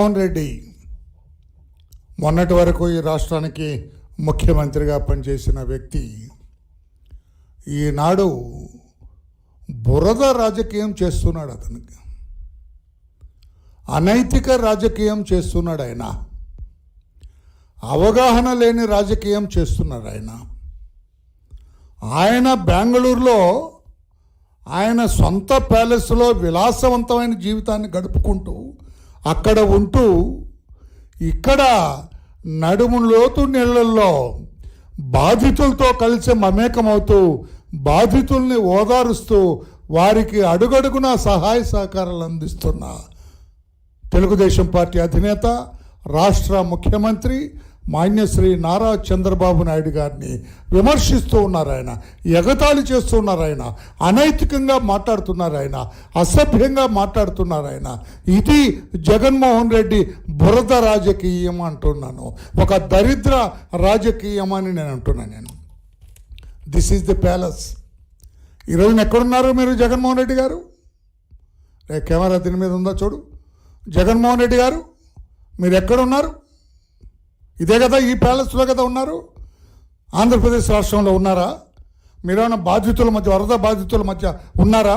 జగన్మోహన్ రెడ్డి మొన్నటి వరకు ఈ రాష్ట్రానికి ముఖ్యమంత్రిగా పనిచేసిన వ్యక్తి ఈనాడు బురద రాజకీయం చేస్తున్నాడు. అతనికి అనైతిక రాజకీయం చేస్తున్నాడు. అవగాహన లేని రాజకీయం చేస్తున్నాడు. ఆయన బెంగళూరులో ఆయన సొంత ప్యాలెస్లో విలాసవంతమైన జీవితాన్ని గడుపుకుంటూ అక్కడ ఉంటూ ఇక్కడ నడుము లోతు నీళ్ళల్లో బాధితులతో కలిసి మమేకమవుతూ బాధితుల్ని ఓదారుస్తూ వారికి అడుగడుగున సహాయ సహకారాలు అందిస్తున్న తెలుగుదేశం పార్టీ అధినేత రాష్ట్ర ముఖ్యమంత్రి మాన్యశ్రీ నారా చంద్రబాబు నాయుడు గారిని విమర్శిస్తూ ఉన్నారు. ఆయన ఎగతాళి చేస్తున్నారు. ఆయన అనైతికంగా మాట్లాడుతున్నారు. ఆయన అసభ్యంగా మాట్లాడుతున్నారు. ఆయన ఇది జగన్మోహన్ రెడ్డి బురద రాజకీయం అంటున్నాను. ఒక దరిద్ర రాజకీయం అని నేను అంటున్నాను. This is the palace. ఈరోజు ఎక్కడున్నారు మీరు జగన్మోహన్ రెడ్డి గారు? కెమెరా దీని మీద ఉందా చూడు. జగన్మోహన్ రెడ్డి గారు మీరు ఎక్కడున్నారు? ఇదే కదా, ఈ ప్యాలెస్లో కదా ఉన్నారు. ఆంధ్రప్రదేశ్ రాష్ట్రంలో ఉన్నారా? మీరేమైనా బాధితుల మధ్య, వరద బాధితుల మధ్య ఉన్నారా?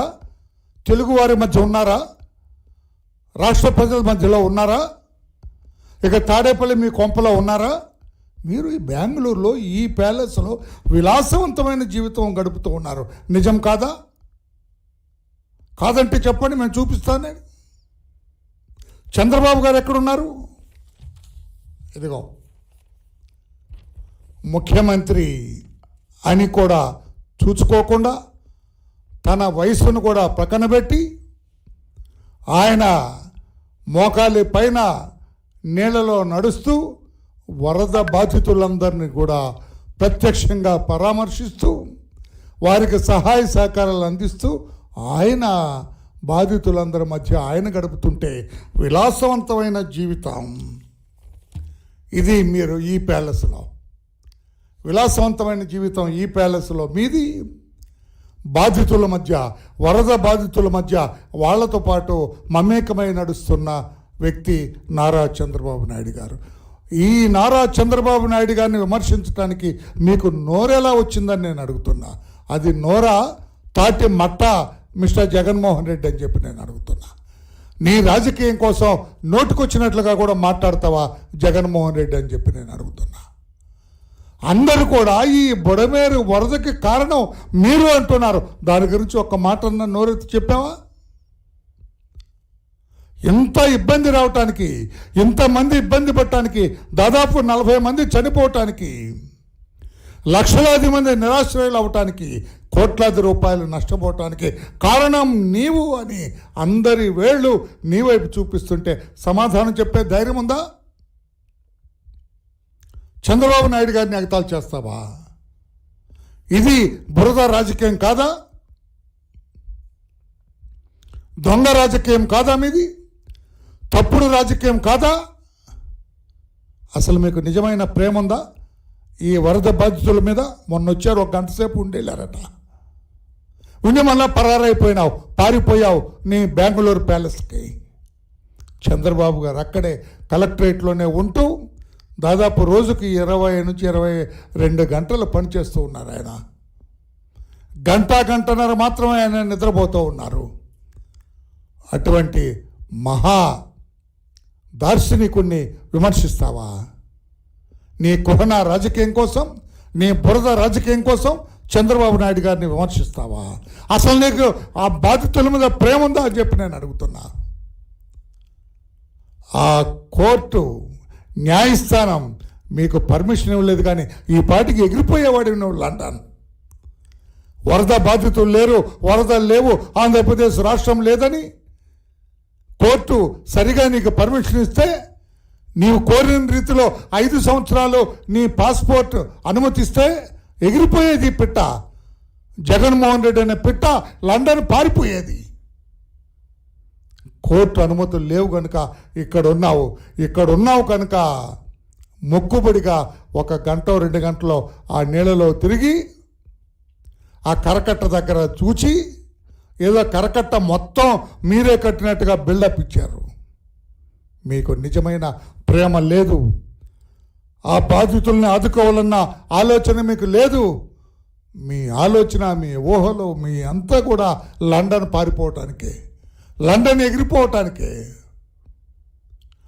తెలుగువారి మధ్య ఉన్నారా? రాష్ట్ర ప్రజల మధ్యలో ఉన్నారా? ఇక తాడేపల్లి మీ కొంపలో ఉన్నారా? మీరు ఈ బెంగళూరులో ఈ ప్యాలెస్లో విలాసవంతమైన జీవితం గడుపుతూ ఉన్నారు. నిజం కాదా? కాదంటే చెప్పండి, మేము చూపిస్తాను. చంద్రబాబు గారు ఎక్కడున్నారు? ఇదిగో ముఖ్యమంత్రి అని కూడా చూసుకోకుండా తన వయసును కూడా పక్కన పెట్టి ఆయన మోకాలి పైన నీళ్ళలో నడుస్తూ వరద బాధితులందరినీ కూడా ప్రత్యక్షంగా పరామర్శిస్తూ వారికి సహాయ సహకారాలు అందిస్తూ ఆయన బాధితులందరి మధ్య ఆయన గడుపుతుంటే విలాసవంతమైన జీవితం ఇది. మీరు ఈ ప్యాలెస్లో విలాసవంతమైన జీవితం ఈ ప్యాలెస్లో మీది. బాధితుల మధ్య, వరద బాధితుల మధ్య వాళ్లతో పాటు మమేకమై నడుస్తున్న వ్యక్తి నారా చంద్రబాబు నాయుడు గారు. ఈ నారా చంద్రబాబు నాయుడు గారిని విమర్శించడానికి మీకు నోరెలా వచ్చిందని నేను అడుగుతున్నా. అది నోరా తాటి మట్ట మిస్టర్ జగన్మోహన్ రెడ్డి అని చెప్పి నేను అడుగుతున్నా. నీ రాజకీయం కోసం నోటుకొచ్చినట్లుగా కూడా మాట్లాడతావా జగన్మోహన్ రెడ్డి అని చెప్పి నేను అడుగుతున్నా. అందరూ కూడా ఈ బుడమేరు వరదకి కారణం మీరు అంటున్నారు. దాని గురించి ఒక్క మాట నోరెత్తి చెప్పావా? ఎంత ఇబ్బంది రావటానికి, ఇంతమంది ఇబ్బంది పడటానికి, దాదాపు 40 మంది చనిపోవటానికి, లక్షలాది మంది నిరాశ్రయులు అవటానికి, కోట్లాది రూపాయలు నష్టపోవటానికి కారణం నీవు అని అందరి వేళ్ళు నీ వైపు చూపిస్తుంటే సమాధానం చెప్పే ధైర్యం ఉందా? చంద్రబాబు నాయుడు గారిని ఎగతాళి చేస్తావా? ఇది బురద రాజకీయం కాదా? దొంగ రాజకీయం కాదా మీది? తప్పుడు రాజకీయం కాదా? అసలు మీకు నిజమైన ప్రేమ ఉందా? ఈ వరద బాధితుల మీద మొన్న వచ్చారు, 1 గంట సేపు ఉండేళ్ళారట. ఉండి మళ్ళా పరారైపోయినావు, పారిపోయావు నీ బెంగళూరు ప్యాలెస్కి. చంద్రబాబు గారు అక్కడే కలెక్టరేట్లోనే ఉంటూ దాదాపు రోజుకి 20 నుంచి 22 గంటలు పనిచేస్తూ ఉన్నారు. ఆయన గంటన్నర మాత్రమే ఆయన నిద్రపోతూ ఉన్నారు. అటువంటి మహా దార్శనికుణ్ణి విమర్శిస్తావా? నీ కుహన రాజకీయం కోసం, నీ బురద రాజకీయం కోసం చంద్రబాబు నాయుడు గారిని విమర్శిస్తావా? అసలు నీకు ఆ బాధితుల మీద ప్రేమ ఉందా అని చెప్పి నేను అడుగుతున్నా. ఆ కోర్టు న్యాయస్థానం మీకు పర్మిషన్ ఇవ్వలేదు, కానీ ఈ పాటికి ఎగిరిపోయేవాడి నువ్వు లండన్. వరద బాధితులు లేరు, వరదలు లేవు, ఆంధ్రప్రదేశ్ రాష్ట్రం లేదని కోర్టు సరిగా నీకు పర్మిషన్ ఇస్తే నీవు కోరిన రీతిలో 5 సంవత్సరాలు నీ పాస్పోర్ట్ అనుమతిస్తే ఎగిరిపోయేది పిట్ట. జగన్మోహన్ రెడ్డి అనే పిట్ట లండన్ పారిపోయేది. కోర్టు అనుమతులు లేవు కనుక ఇక్కడున్నావు కనుక మొక్కుబడిగా 1 గంట 2 గంటలో ఆ నీళ్ళలో తిరిగి ఆ కరకట్ట దగ్గర చూచి ఏదో కరకట్ట మొత్తం మీరే కట్టినట్టుగా బిల్డప్ ఇచ్చారు. మీకు నిజమైన ప్రేమ లేదు. ఆ బాధితుల్ని ఆదుకోవాలన్న ఆలోచన మీకు లేదు. మీ ఆలోచన, మీ ఊహలు, మీ అంతా కూడా లండన్ పారిపోవటానికే, లండన్ ఎగిరిపోవటానికే.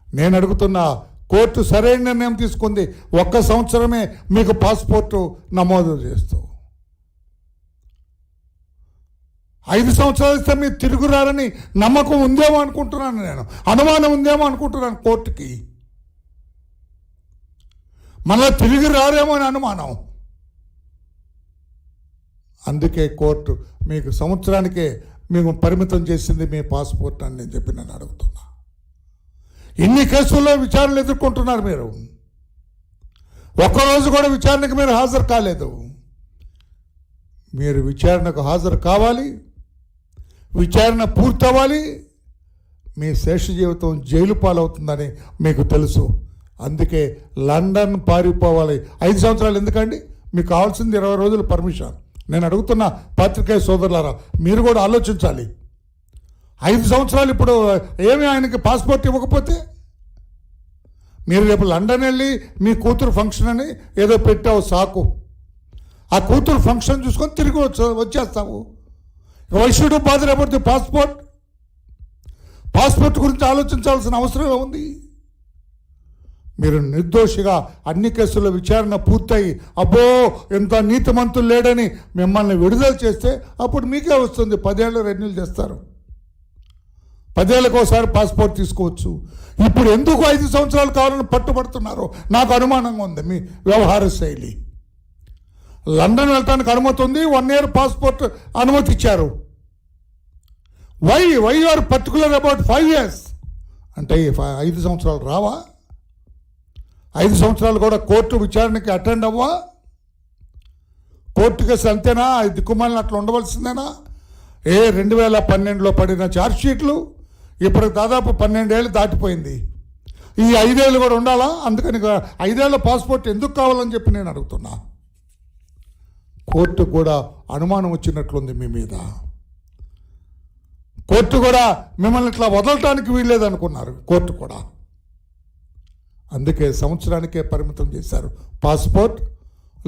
నేను అడుగుతున్నా, కోర్టు సరైన నిర్ణయం తీసుకుంది. 1 సంవత్సరమే మీకు పాస్పోర్టు నమోదు చేస్తూ, 5 సంవత్సరాలు ఇస్తే మీరు తిరుగురారని నమ్మకం ఉందేమో అనుకుంటున్నాను, నేను అనుమానం ఉందేమో అనుకుంటున్నాను కోర్టుకి. మళ్ళీ తిరిగి రారేమో అని అనుమానం. అందుకే కోర్టు మీకు సంవత్సరానికే మీకు పరిమితం చేసింది మీ పాస్పోర్ట్ అని నేను చెప్పి నేను అడుగుతున్నా. ఇన్ని కేసుల్లో విచారణలు ఎదుర్కొంటున్నారు మీరు. ఒక్కరోజు కూడా విచారణకు మీరు హాజరు కాలేదు. మీరు విచారణకు హాజరు కావాలి, విచారణ పూర్తవ్వాలి. మీ శేష జీవితం జైలు పాలవుతుందని మీకు తెలుసు. అందుకే లండన్ పారిపోవాలి. 5 సంవత్సరాలు ఎందుకండి? మీకు కావాల్సింది 20 రోజులు పర్మిషన్. నేను అడుగుతున్న పాత్రికేయ సోదరులారా, మీరు కూడా ఆలోచించాలి. 5 సంవత్సరాలు ఇప్పుడు ఏమి ఆయనకి పాస్పోర్ట్ ఇవ్వకపోతే, మీరు రేపు లండన్ వెళ్ళి మీ కూతురు ఫంక్షన్ అని ఏదో పెట్టావు సాకు. ఆ కూతురు ఫంక్షన్ చూసుకొని తిరిగి వచ్చేస్తావు. Why should bother about the passport? Passport గురించి ఆలోచించాల్సిన అవసరం ఉంది. మీరు నిర్దోషిగా అన్ని కేసుల్లో విచారణ పూర్తయి, అబ్బో ఎంత నీతిమంతులు లేడని మిమ్మల్ని విడుదల చేస్తే అప్పుడు మీకే వస్తుంది. 10 ఏళ్ళు రెన్యూల్ చేస్తారు, 10 ఏళ్ళకి ఒకసారి పాస్పోర్ట్ తీసుకోవచ్చు. ఇప్పుడు ఎందుకు 5 సంవత్సరాలు కావాలని పట్టుబడుతున్నారో నాకు అనుమానంగా ఉంది మీ వ్యవహార శైలి. లండన్ వెళ్ళటానికి అనుమతి ఉంది, 1 ఇయర్ పాస్పోర్ట్ అనుమతి ఇచ్చారు. Why are particular about 5 years? అంటే 5 సంవత్సరాలు రావా? 5 సంవత్సరాలు కూడా కోర్టు విచారణకి అటెండ్ అవ్వా? కోర్టు కేసు అంతేనా? దిక్కుమాలిన అట్లా ఉండవలసిందేనా? 2012లో పడిన ఛార్జ్షీట్లు ఇప్పుడు దాదాపు 12 ఏళ్ళు దాటిపోయింది. ఈ 5 ఏళ్ళు కూడా ఉండాలా? అందుకని 5 ఏళ్ళ పాస్పోర్ట్ ఎందుకు కావాలని చెప్పి నేను అడుగుతున్నా. కోర్టు కూడా అనుమానం వచ్చినట్లుంది మీ మీద. కోర్టు కూడా మిమ్మల్ని ఇట్లా వదలటానికి వీల్లేదనుకున్నారు కోర్టు కూడా. అందుకే సంవత్సరానికే పరిమితం చేశారు పాస్పోర్ట్.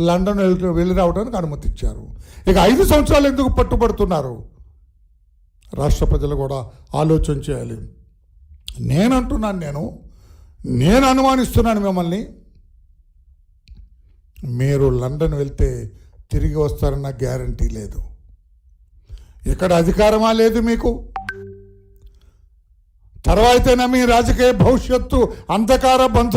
లండన్ వెళ్ళి రావడానికి అనుమతి ఇచ్చారు. ఇక 5 సంవత్సరాలు ఎందుకు పట్టుబడుతున్నారు? రాష్ట్ర ప్రజలు కూడా ఆలోచన చేయాలి. నేను అనుమానిస్తున్నాను మిమ్మల్ని. మీరు లండన్ వెళ్తే తిరిగి వస్తారన్న గ్యారంటీ లేదు. ఇక్కడ అధికారమా లేదు మీకు. తర్వాతైనా మీ రాజకీయ భవిష్యత్తు అంధకార బంధు